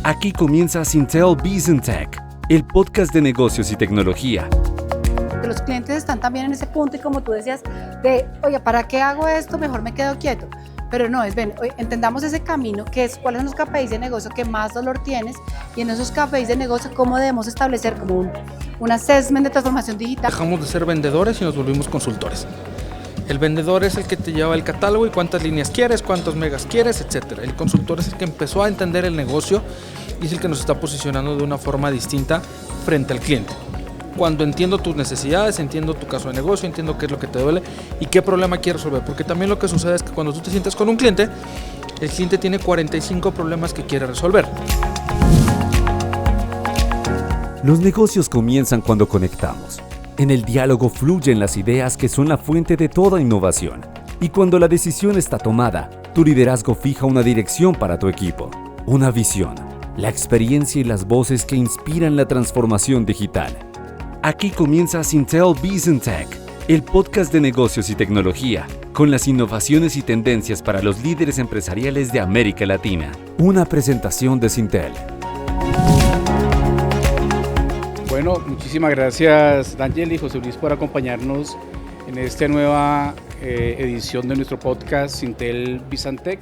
Aquí comienza Syntel Business Tech, el podcast de negocios y tecnología. Los clientes están también en ese punto y como tú decías, oye, ¿para qué hago esto? Mejor me quedo quieto. Pero no, entendamos ese camino, que es cuáles son los KPIs de negocio que más dolor tienes y en esos KPIs de negocio cómo debemos establecer como un assessment de transformación digital. Dejamos de ser vendedores y nos volvimos consultores. El vendedor es el que te lleva el catálogo y cuántas líneas quieres, cuántos megas quieres, etc. El consultor es el que empezó a entender el negocio y es el que nos está posicionando de una forma distinta frente al cliente. Cuando entiendo tus necesidades, entiendo tu caso de negocio, entiendo qué es lo que te duele y qué problema quieres resolver. Porque también lo que sucede es que cuando tú te sientes con un cliente, el cliente tiene 45 problemas que quiere resolver. Los negocios comienzan cuando conectamos. En el diálogo fluyen las ideas que son la fuente de toda innovación. Y cuando la decisión está tomada, tu liderazgo fija una dirección para tu equipo, una visión, la experiencia y las voces que inspiran la transformación digital. Aquí comienza Syntel Business Tech, el podcast de negocios y tecnología, con las innovaciones y tendencias para los líderes empresariales de América Latina. Una presentación de Syntel. Bueno, muchísimas gracias Daniel y José Luis por acompañarnos en esta nueva edición de nuestro podcast Syntel Business Tech.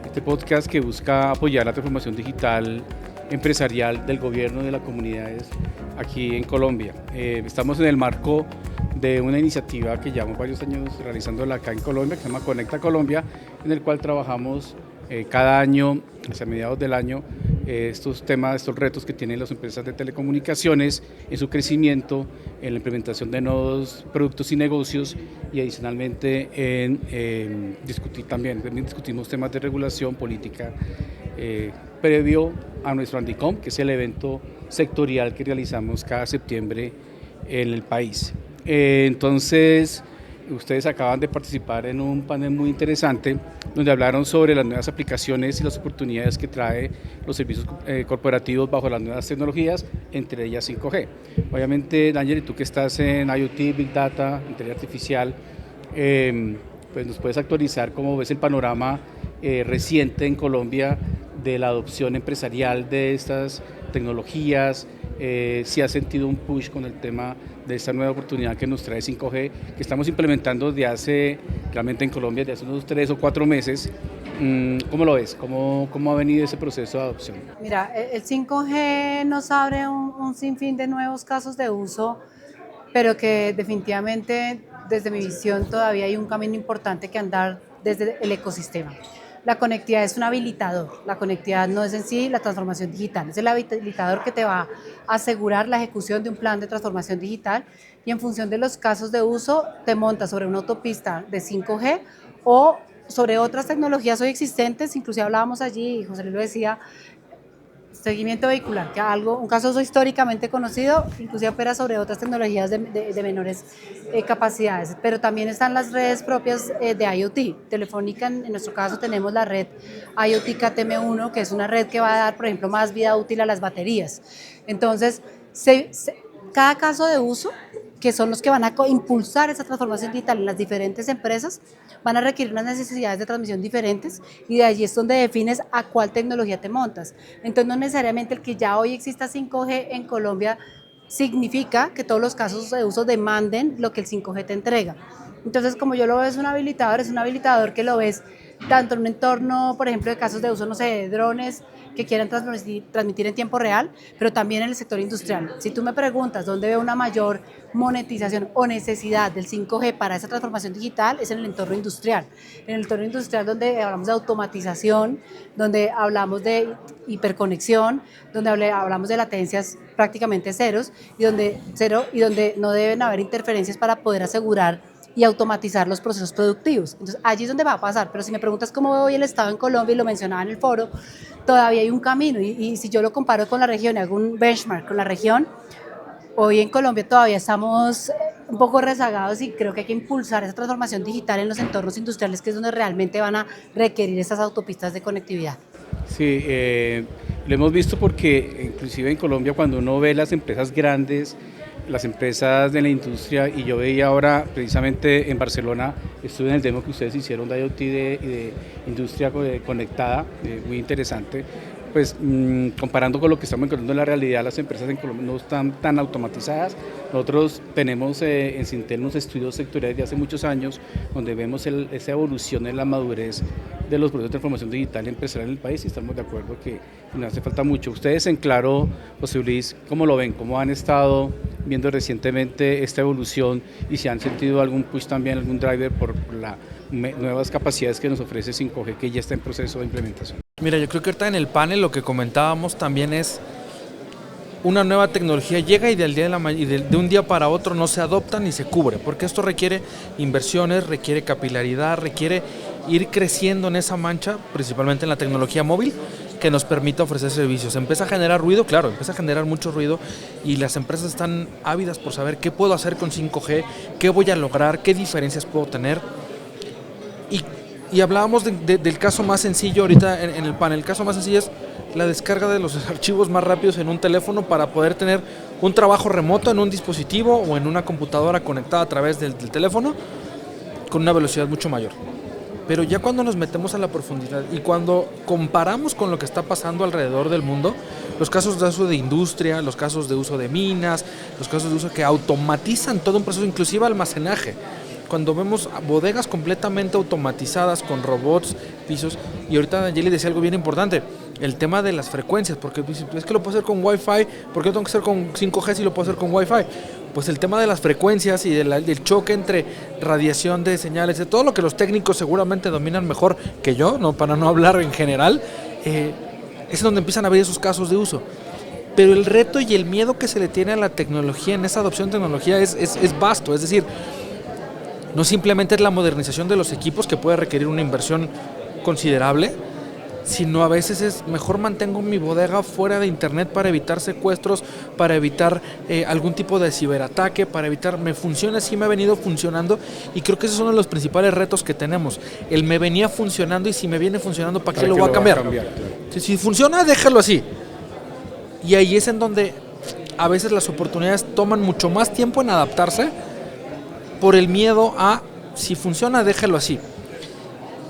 Este podcast que busca apoyar la transformación digital empresarial del gobierno y de las comunidades aquí en Colombia. Estamos en el marco de una iniciativa que llevamos varios años realizándola acá en Colombia, que se llama Conecta Colombia, en el cual trabajamos cada año, hacia mediados del año, estos temas, estos retos que tienen las empresas de telecomunicaciones en su crecimiento, en la implementación de nuevos productos y negocios y adicionalmente en también discutimos temas de regulación política previo a nuestro Andicom, que es el evento sectorial que realizamos cada septiembre en el país. Entonces, ustedes acaban de participar en un panel muy interesante donde hablaron sobre las nuevas aplicaciones y las oportunidades que trae los servicios corporativos bajo las nuevas tecnologías, entre ellas 5G. Obviamente, Daniel, y tú que estás en IoT, Big Data, inteligencia artificial, pues nos puedes actualizar cómo ves el panorama reciente en Colombia de la adopción empresarial de estas tecnologías, si has sentido un push con el tema de esta nueva oportunidad que nos trae 5G, que estamos implementando realmente en Colombia desde hace unos 3 o 4 meses. ¿Cómo lo ves? ¿Cómo ha venido ese proceso de adopción? Mira, el 5G nos abre un sinfín de nuevos casos de uso, pero que definitivamente desde mi visión todavía hay un camino importante que andar desde el ecosistema. La conectividad es un habilitador, la conectividad no es en sí la transformación digital, es el habilitador que te va a asegurar la ejecución de un plan de transformación digital y en función de los casos de uso te montas sobre una autopista de 5G o sobre otras tecnologías hoy existentes, inclusive hablábamos allí y José Luis lo decía, seguimiento vehicular, que un caso históricamente conocido, inclusive opera sobre otras tecnologías de menores capacidades, pero también están las redes propias de IoT. Telefónica, en nuestro caso, tenemos la red IoT KTM1, que es una red que va a dar, por ejemplo, más vida útil a las baterías. Entonces, cada caso de uso, que son los que van a impulsar esa transformación digital en las diferentes empresas, van a requerir unas necesidades de transmisión diferentes y de allí es donde defines a cuál tecnología te montas. Entonces no necesariamente el que ya hoy exista 5G en Colombia significa que todos los casos de uso demanden lo que el 5G te entrega. Entonces, como yo lo veo, es un habilitador que lo ves tanto en un entorno, por ejemplo, de casos de uso, no sé, de drones que quieran transmitir en tiempo real, pero también en el sector industrial. Si tú me preguntas dónde veo una mayor monetización o necesidad del 5G para esa transformación digital, es en el entorno industrial. En el entorno industrial donde hablamos de automatización, donde hablamos de hiperconexión, donde hablamos de latencias prácticamente ceros y donde no deben haber interferencias para poder asegurar y automatizar los procesos productivos. Entonces, allí es donde va a pasar. Pero si me preguntas cómo veo hoy el Estado en Colombia, y lo mencionaba en el foro, todavía hay un camino. Y si yo lo comparo con la región y hago un benchmark con la región, hoy en Colombia todavía estamos un poco rezagados y creo que hay que impulsar esa transformación digital en los entornos industriales, que es donde realmente van a requerir esas autopistas de conectividad. Sí, lo hemos visto porque inclusive en Colombia cuando uno ve las empresas grandes, las empresas de la industria, y yo veía ahora precisamente en Barcelona, estuve en el demo que ustedes hicieron de IoT y de industria conectada, muy interesante, pues comparando con lo que estamos encontrando en la realidad, las empresas en Colombia no están tan automatizadas. Nosotros tenemos en Sintel unos estudios sectoriales de hace muchos años donde vemos esa evolución en la madurez de los procesos de transformación digital empresarial en el país y estamos de acuerdo que nos hace falta mucho. Ustedes en Claro, José Luis, ¿cómo lo ven? ¿Cómo han estado viendo recientemente esta evolución y si han sentido algún push también, algún driver por las nuevas capacidades que nos ofrece 5G que ya está en proceso de implementación? Mira, yo creo que ahorita en el panel lo que comentábamos también es una nueva tecnología llega y de un día para otro no se adopta ni se cubre, porque esto requiere inversiones, requiere capilaridad, requiere ir creciendo en esa mancha, principalmente en la tecnología móvil, que nos permita ofrecer servicios. Empieza a generar ruido, claro, empieza a generar mucho ruido y las empresas están ávidas por saber qué puedo hacer con 5G, qué voy a lograr, qué diferencias puedo tener. Y hablábamos del caso más sencillo ahorita en el panel. El caso más sencillo es la descarga de los archivos más rápidos en un teléfono para poder tener un trabajo remoto en un dispositivo o en una computadora conectada a través del teléfono con una velocidad mucho mayor. Pero ya cuando nos metemos a la profundidad y cuando comparamos con lo que está pasando alrededor del mundo, los casos de uso de industria, los casos de uso de minas, los casos de uso que automatizan todo un proceso, inclusive almacenaje. Cuando vemos bodegas completamente automatizadas con robots, pisos, y ahorita Nayeli decía algo bien importante, el tema de las frecuencias, porque es que lo puedo hacer con Wi-Fi, ¿por qué lo tengo que hacer con 5G si lo puedo hacer con Wi-Fi? Pues el tema de las frecuencias y del choque entre radiación de señales, de todo lo que los técnicos seguramente dominan mejor que yo, no para no hablar en general, es donde empiezan a haber esos casos de uso. Pero el reto y el miedo que se le tiene a la tecnología, en esa adopción de tecnología, es vasto, es decir, no simplemente es la modernización de los equipos que puede requerir una inversión considerable, sino a veces es mejor mantengo mi bodega fuera de internet para evitar secuestros, para evitar algún tipo de ciberataque, para evitar, me funciona así, me ha venido funcionando y creo que ese es uno de los principales retos que tenemos. El me venía funcionando y si me viene funcionando, ¿para qué lo voy a cambiar? Claro. Si funciona, déjalo así. Y ahí es en donde a veces las oportunidades toman mucho más tiempo en adaptarse por el miedo a, si funciona, déjalo así.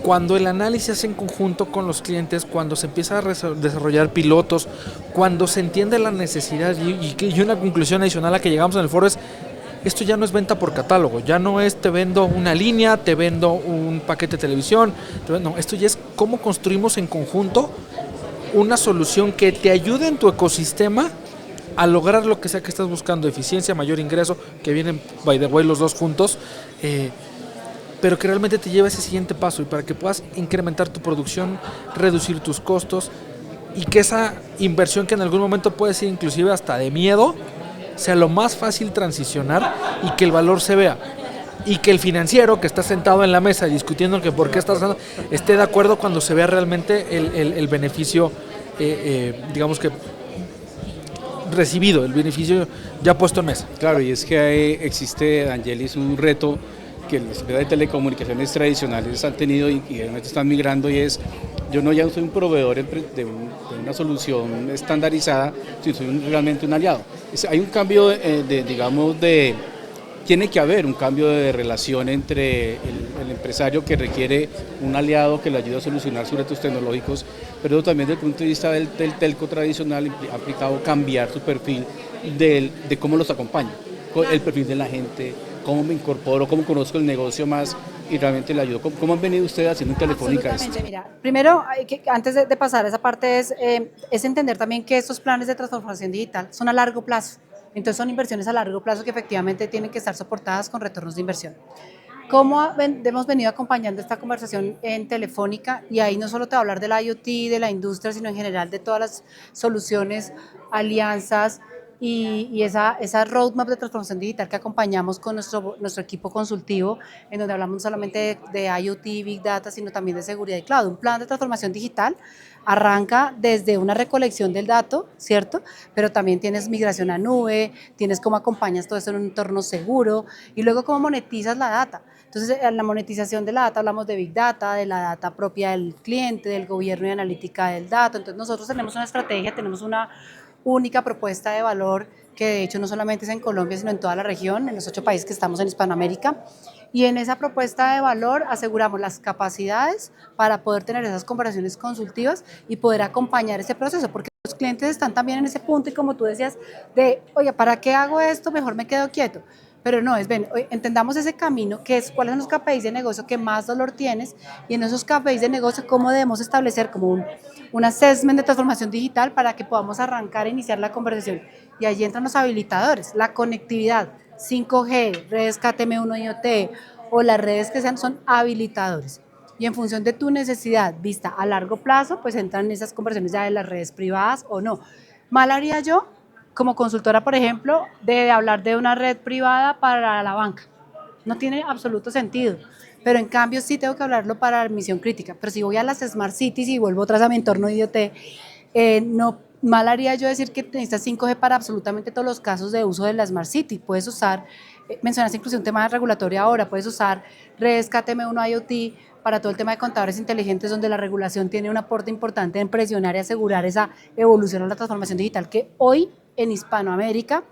Cuando el análisis es en conjunto con los clientes, cuando se empieza a desarrollar pilotos, cuando se entiende la necesidad y una conclusión adicional a la que llegamos en el foro es, esto ya no es venta por catálogo, ya no es te vendo una línea, te vendo un paquete de televisión, no, esto ya es cómo construimos en conjunto una solución que te ayude en tu ecosistema a lograr lo que sea que estás buscando, eficiencia, mayor ingreso, que vienen, by the way, los dos juntos, pero que realmente te lleve a ese siguiente paso y para que puedas incrementar tu producción, reducir tus costos y que esa inversión que en algún momento puede ser inclusive hasta de miedo, sea lo más fácil transicionar y que el valor se vea. Y que el financiero que está sentado en la mesa discutiendo que por qué estás haciendo, esté de acuerdo cuando se vea realmente el beneficio, digamos que recibido, el beneficio ya puesto en mesa. Claro, y es que existe, Angelis, un reto que las empresas de telecomunicaciones tradicionales han tenido y realmente están migrando y es, yo no ya soy un proveedor de una solución estandarizada, sino soy realmente un aliado. Hay un cambio tiene que haber un cambio de relación entre el empresario que requiere un aliado que le ayude a solucionar sus retos tecnológicos, pero también desde el punto de vista del telco tradicional ha aplicado cambiar su perfil de cómo los acompaña, el perfil de la gente, cómo me incorporo, cómo conozco el negocio más y realmente le ayudo. ¿Cómo han venido ustedes haciendo en Telefónica esto? Mira, primero, antes de pasar a esa parte, es entender también que estos planes de transformación digital son a largo plazo. Entonces son inversiones a largo plazo que efectivamente tienen que estar soportadas con retornos de inversión. ¿Cómo hemos venido acompañando esta conversación en Telefónica? Y ahí no solo te voy a hablar del IoT, de la industria, sino en general de todas las soluciones, alianzas y esa roadmap de transformación digital que acompañamos con nuestro equipo consultivo, en donde hablamos no solamente de IoT, Big Data, sino también de seguridad y cloud. Un plan de transformación digital arranca desde una recolección del dato, ¿cierto? Pero también tienes migración a nube, tienes cómo acompañas todo eso en un entorno seguro y luego cómo monetizas la data. Entonces, en la monetización de la data hablamos de Big Data, de la data propia del cliente, del gobierno y analítica del dato. Entonces, nosotros tenemos una estrategia, tenemos una única propuesta de valor que de hecho no solamente es en Colombia, sino en toda la región, en los 8 países que estamos en Hispanoamérica, Y en esa propuesta de valor aseguramos las capacidades para poder tener esas conversaciones consultivas y poder acompañar ese proceso, porque los clientes están también en ese punto y como tú decías, de, oye, ¿para qué hago esto? Mejor me quedo quieto. Pero no, entendamos ese camino, que es cuáles son los KPIs de negocio que más dolor tienes y en esos KPIs de negocio cómo debemos establecer como un assessment de transformación digital para que podamos arrancar e iniciar la conversación. Y allí entran los habilitadores, la conectividad, 5G, redes KTM1 IoT o las redes que sean son habilitadores. Y en función de tu necesidad vista a largo plazo, pues entran esas conversaciones ya de las redes privadas o no. Mal haría yo, como consultora, por ejemplo, de hablar de una red privada para la banca. No tiene absoluto sentido. Pero en cambio sí tengo que hablarlo para misión crítica. Pero si voy a las Smart Cities y vuelvo otra vez a mi entorno IoT, no mal haría yo decir que necesitas 5G para absolutamente todos los casos de uso de la Smart City. Puedes usar, mencionaste incluso un tema regulatorio ahora, puedes usar redes KTM1 IoT para todo el tema de contadores inteligentes, donde la regulación tiene un aporte importante en presionar y asegurar esa evolución a la transformación digital que hoy en Hispanoamérica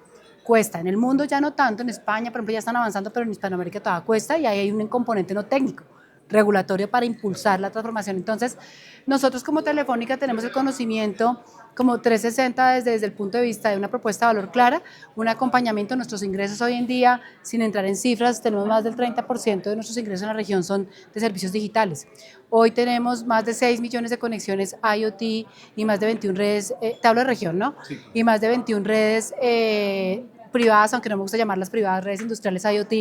cuesta. En el mundo ya no tanto, en España, por ejemplo, ya están avanzando, pero en Hispanoamérica todavía cuesta y ahí hay un componente no técnico, regulatorio para impulsar la transformación. Entonces, nosotros como Telefónica tenemos el conocimiento como 360 desde el punto de vista de una propuesta de valor clara, un acompañamiento. Nuestros ingresos hoy en día, sin entrar en cifras, tenemos más del 30% de nuestros ingresos en la región son de servicios digitales. Hoy tenemos más de 6 millones de conexiones IoT y más de 21 redes, te hablo de región, ¿no? Sí. Y más de 21 redes privadas, aunque no me gusta llamarlas privadas, redes industriales IoT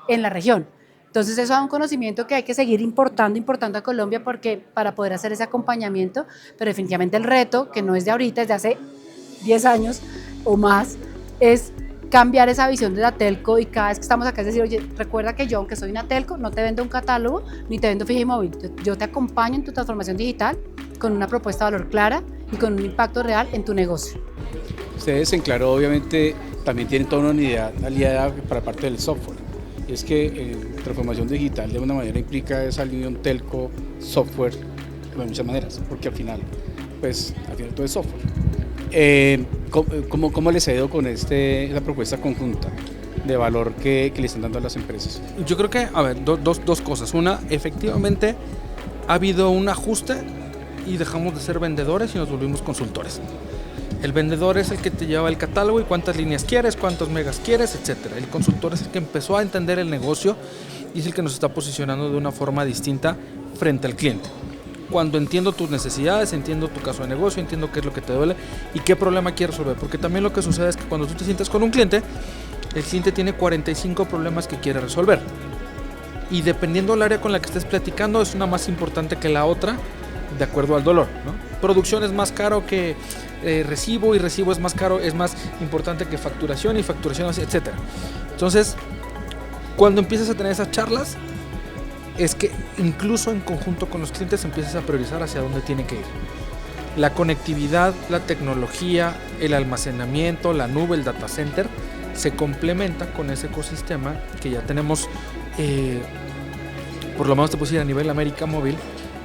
en la región. Entonces eso da un conocimiento que hay que seguir importando a Colombia porque para poder hacer ese acompañamiento, pero definitivamente el reto, que no es de ahorita, es de hace 10 años o más, es cambiar esa visión de la telco y cada vez que estamos acá es decir, oye, recuerda que yo, aunque soy una telco, no te vendo un catálogo ni te vendo fija y móvil, yo te acompaño en tu transformación digital con una propuesta de valor clara y con un impacto real en tu negocio. Ustedes en Claro obviamente también tienen toda una unidad aliada para parte del software. Es que transformación digital de una manera implica esa unión telco, software, de muchas maneras, porque al final todo es software. ¿Cómo les ha ido con esa propuesta conjunta de valor que le están dando a las empresas? Yo creo que, a ver, dos cosas. Una, efectivamente ha habido un ajuste y dejamos de ser vendedores y nos volvimos consultores. El vendedor es el que te lleva el catálogo y cuántas líneas quieres, cuántos megas quieres, etc. El consultor es el que empezó a entender el negocio y es el que nos está posicionando de una forma distinta frente al cliente. Cuando entiendo tus necesidades, entiendo tu caso de negocio, entiendo qué es lo que te duele y qué problema quieres resolver. Porque también lo que sucede es que cuando tú te sientas con un cliente, el cliente tiene 45 problemas que quiere resolver. Y dependiendo del área con la que estés platicando, es una más importante que la otra, de acuerdo al dolor, ¿no? Producción es más caro que recibo y recibo es más caro, es más importante que facturación y facturación, etc. Entonces, cuando empiezas a tener esas charlas, es que incluso en conjunto con los clientes empiezas a priorizar hacia dónde tiene que ir. La conectividad, la tecnología, el almacenamiento, la nube, el data center, se complementa con ese ecosistema que ya tenemos, por lo menos te puedo decir a nivel América Móvil,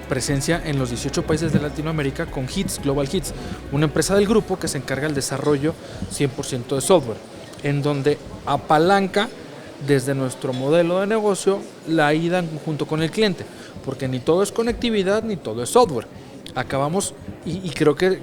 presencia en los 18 países de Latinoamérica con HITS, Global HITS, una empresa del grupo que se encarga del desarrollo 100% de software, en donde apalanca desde nuestro modelo de negocio la ida junto con el cliente, porque ni todo es conectividad ni todo es software. Acabamos, y creo que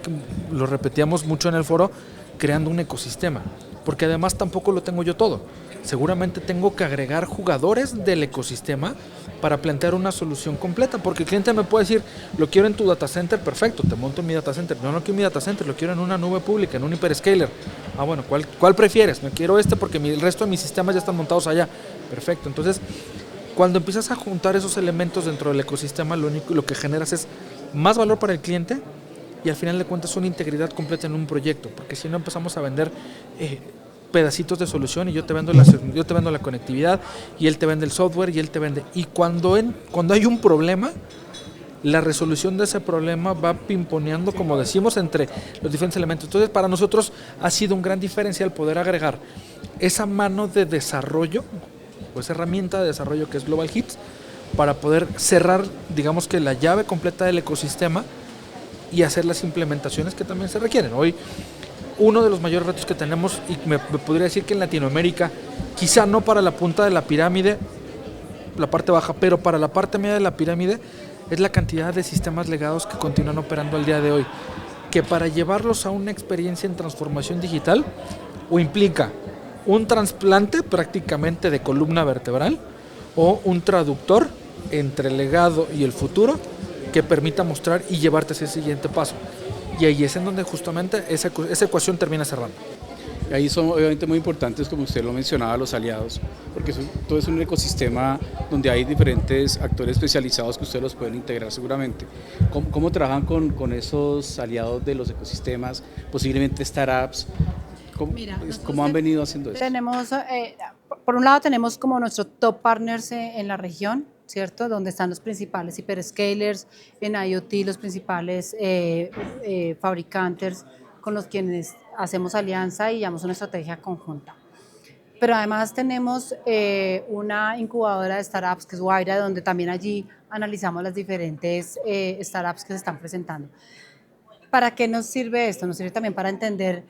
lo repetíamos mucho en el foro, creando un ecosistema, porque además tampoco lo tengo yo todo. Seguramente tengo que agregar jugadores del ecosistema para plantear una solución completa, porque el cliente me puede decir, lo quiero en tu data center, perfecto, te monto en mi data center. No quiero mi data center, lo quiero en una nube pública, en un hyperscaler. Ah, bueno, ¿cuál prefieres? No quiero porque el resto de mis sistemas ya están montados allá. Perfecto, entonces, cuando empiezas a juntar esos elementos dentro del ecosistema, lo que generas es más valor para el cliente y al final de cuentas una integridad completa en un proyecto, porque si no empezamos a vender pedacitos de solución y yo te vendo la conectividad y él te vende el software y él te vende. Y cuando hay un problema, la resolución de ese problema va pimponeando, como decimos, entre los diferentes elementos. Entonces, para nosotros ha sido un gran diferencial poder agregar esa mano de desarrollo o esa herramienta de desarrollo que es Global HITS para poder cerrar, digamos que la llave completa del ecosistema y hacer las implementaciones que también se requieren. Hoy, uno de los mayores retos que tenemos, y me podría decir que en Latinoamérica, quizá no para la punta de la pirámide, la parte baja, pero para la parte media de la pirámide es la cantidad de sistemas legados que continúan operando al día de hoy, que para llevarlos a una experiencia en transformación digital o implica un trasplante prácticamente de columna vertebral o un traductor entre el legado y el futuro que permita mostrar y llevarte hacia el siguiente paso. Y ahí es en donde justamente esa ecuación termina cerrando. Y ahí son obviamente muy importantes, como usted lo mencionaba, los aliados, porque todo es un ecosistema donde hay diferentes actores especializados que ustedes los pueden integrar seguramente. ¿Cómo trabajan con esos aliados de los ecosistemas, posiblemente startups? ¿Cómo han venido haciendo eso? Tenemos, por un lado tenemos como nuestros top partners en la región, ¿cierto? Donde están los principales hyperscalers, en IoT los principales fabricantes con los quienes hacemos alianza y llevamos una estrategia conjunta. Pero además tenemos una incubadora de startups que es Guaira, donde también allí analizamos las diferentes startups que se están presentando. ¿Para qué nos sirve esto? Nos sirve también para entender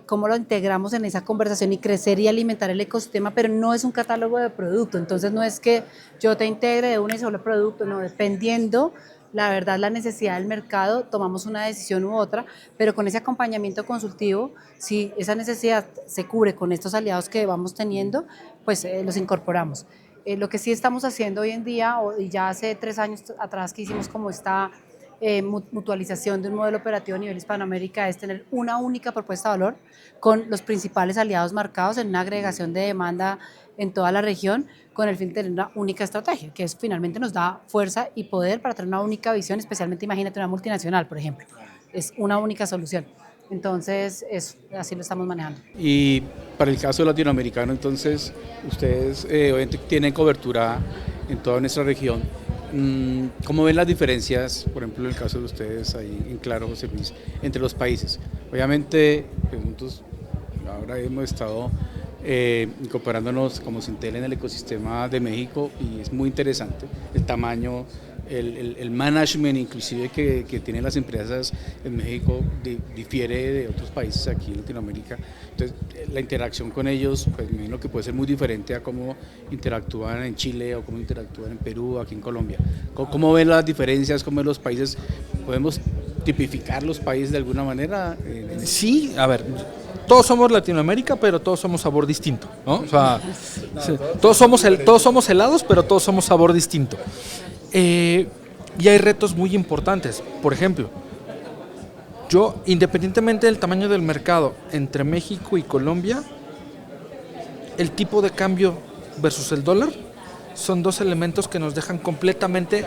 cómo lo integramos en esa conversación y crecer y alimentar el ecosistema, pero no es un catálogo de producto, entonces no es que yo te integre de una y solo producto, no, dependiendo la verdad la necesidad del mercado, tomamos una decisión u otra, pero con ese acompañamiento consultivo, si esa necesidad se cubre con estos aliados que vamos teniendo, pues los incorporamos. Lo que sí estamos haciendo hoy en día, y ya hace 3 años atrás que hicimos como esta mutualización de un modelo operativo a nivel Hispanoamérica, es tener una única propuesta de valor con los principales aliados marcados en una agregación de demanda en toda la región, con el fin de tener una única estrategia, que es, finalmente nos da fuerza y poder para tener una única visión, especialmente imagínate una multinacional, por ejemplo, es una única solución. Entonces, así lo estamos manejando. Y para el caso latinoamericano, entonces, ustedes obviamente tienen cobertura en toda nuestra región. ¿Cómo ven las diferencias, por ejemplo, en el caso de ustedes, ahí en Claro, José Luis, entre los países? Obviamente, nosotros ahora hemos estado incorporándonos como Sintel en el ecosistema de México y es muy interesante el tamaño, el management inclusive que tienen las empresas en México difiere de otros países aquí en Latinoamérica. Entonces la interacción con ellos, pues me imagino que puede ser muy diferente a cómo interactúan en Chile o cómo interactúan en Perú o aquí en Colombia. ¿Cómo ven las diferencias? ¿Cómo ven los países? ¿Podemos tipificar los países de alguna manera? Sí, a ver, todos somos Latinoamérica, pero todos somos sabor distinto, ¿no? O sea, sí, todos somos helados, pero todos somos sabor distinto. Y hay retos muy importantes. Por ejemplo, yo, independientemente del tamaño del mercado entre México y Colombia, el tipo de cambio versus el dólar son 2 elementos que nos dejan completamente.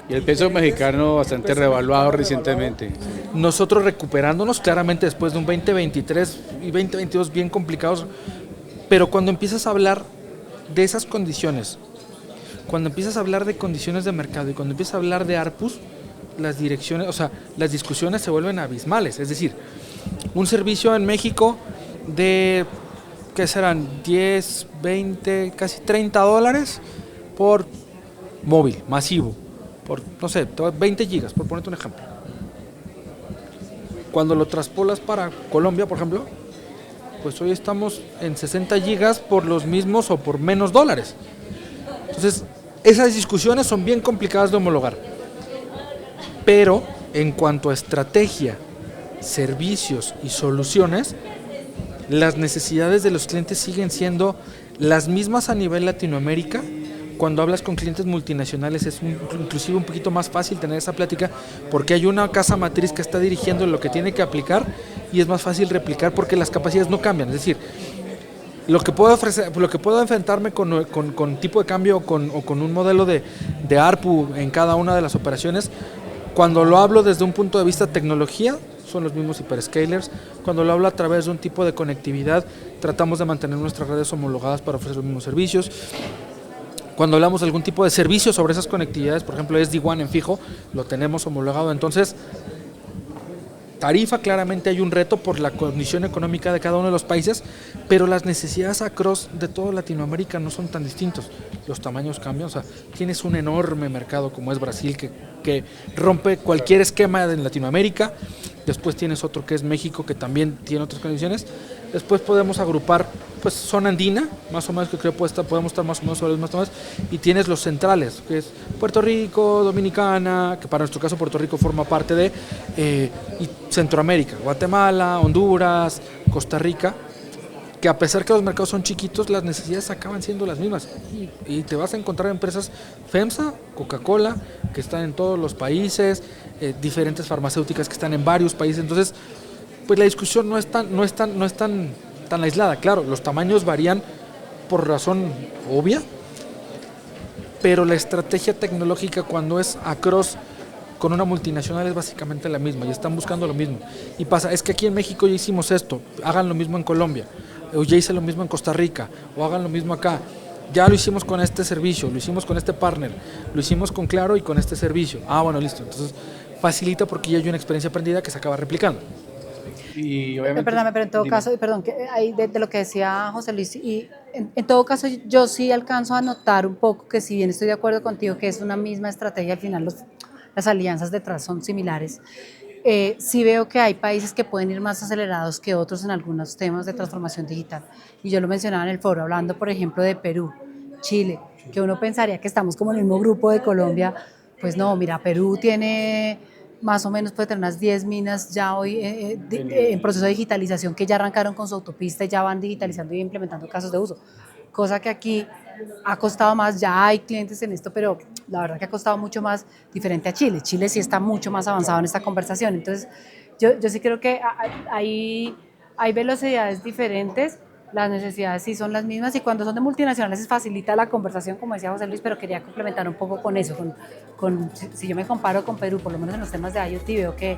Y el peso mexicano bastante revaluado recientemente. Nosotros recuperándonos claramente después de un 2023 y 2022 bien complicados, pero cuando empiezas a hablar de esas condiciones, cuando empiezas a hablar de condiciones de mercado y cuando empiezas a hablar de ARPUs, las discusiones se vuelven abismales. Es decir, un servicio en México de, ¿qué serán? 10, 20, casi $30 por móvil, masivo, por, no sé, 20 gigas, por ponerte un ejemplo. Cuando lo traspolas para Colombia, por ejemplo, pues hoy estamos en 60 gigas por los mismos o por menos dólares. Entonces, esas discusiones son bien complicadas de homologar. Pero en cuanto a estrategia, servicios y soluciones, las necesidades de los clientes siguen siendo las mismas a nivel Latinoamérica. Cuando hablas con clientes multinacionales es inclusive un poquito más fácil tener esa plática porque hay una casa matriz que está dirigiendo lo que tiene que aplicar y es más fácil replicar porque las capacidades no cambian. Es decir, lo que puedo ofrecer, lo que puedo enfrentarme con tipo de cambio o con un modelo de ARPU en cada una de las operaciones, cuando lo hablo desde un punto de vista tecnología, son los mismos hyperscalers. Cuando lo hablo a través de un tipo de conectividad, tratamos de mantener nuestras redes homologadas para ofrecer los mismos servicios. Cuando hablamos de algún tipo de servicio sobre esas conectividades, por ejemplo SD-WAN en fijo, lo tenemos homologado. Entonces, tarifa, claramente hay un reto por la condición económica de cada uno de los países, pero las necesidades across de toda Latinoamérica no son tan distintos. Los tamaños cambian, o sea, tienes un enorme mercado como es Brasil, que que rompe cualquier esquema en Latinoamérica. Después tienes otro que es México, que también tiene otras condiciones. Después podemos agrupar pues zona andina, más o menos, que creo que podemos estar más o menos sobre los más tomas. Y tienes los centrales, que es Puerto Rico, Dominicana, que para nuestro caso Puerto Rico forma parte de, y Centroamérica, Guatemala, Honduras, Costa Rica, que a pesar que los mercados son chiquitos, las necesidades acaban siendo las mismas. Y te vas a encontrar empresas FEMSA, Coca-Cola, que están en todos los países, diferentes farmacéuticas que están en varios países. Entonces, pues la discusión no es tan aislada. Claro, los tamaños varían por razón obvia, pero la estrategia tecnológica cuando es across con una multinacional es básicamente la misma y están buscando lo mismo. Y pasa, es que aquí en México ya hicimos esto, hagan lo mismo en Colombia, o ya hice lo mismo en Costa Rica, o hagan lo mismo acá. Ya lo hicimos con este servicio, lo hicimos con este partner, lo hicimos con Claro y con este servicio. Ah, bueno, listo. Entonces facilita porque ya hay una experiencia aprendida que se acaba replicando. Y obviamente, Perdóname, pero en todo caso, perdón, que ahí de lo que decía José Luis, y en todo caso yo sí alcanzo a notar un poco que si bien estoy de acuerdo contigo que es una misma estrategia, al final las alianzas detrás son similares, sí veo que hay países que pueden ir más acelerados que otros en algunos temas de transformación digital. Y yo lo mencionaba en el foro, hablando por ejemplo de Perú, Chile, que uno pensaría que estamos como en el mismo grupo de Colombia, pues no, mira, Perú tiene más o menos puede tener unas 10 minas ya hoy en proceso de digitalización que ya arrancaron con su autopista y ya van digitalizando y implementando casos de uso, cosa que aquí ha costado más, ya hay clientes en esto, pero la verdad que ha costado mucho más diferente a Chile. Chile sí está mucho más avanzado en esta conversación, entonces yo sí creo que hay velocidades diferentes, las necesidades sí son las mismas y cuando son de multinacionales se facilita la conversación, como decía José Luis, pero quería complementar un poco con eso, si yo me comparo con Perú, por lo menos en los temas de IoT, veo que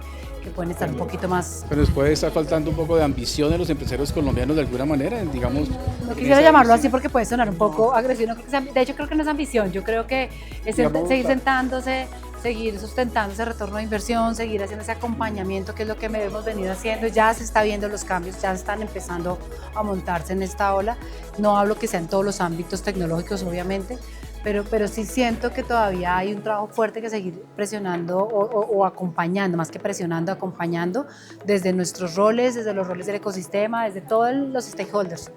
pueden estar un poquito más... Pero nos puede estar faltando un poco de ambición de los empresarios colombianos de alguna manera, digamos. No quisiera llamarlo así porque puede sonar un poco agresivo, no creo que sea, de hecho creo que no es ambición, yo creo que es seguir sentándose, seguir sustentando ese retorno de inversión, seguir haciendo ese acompañamiento, que es lo que hemos venido haciendo. Ya se está viendo los cambios, ya están empezando a montarse en esta ola. No hablo que sea en todos los ámbitos tecnológicos, obviamente, pero sí siento que todavía hay un trabajo fuerte que seguir presionando o acompañando, más que presionando, acompañando desde nuestros roles, desde los roles del ecosistema, desde todos los stakeholders.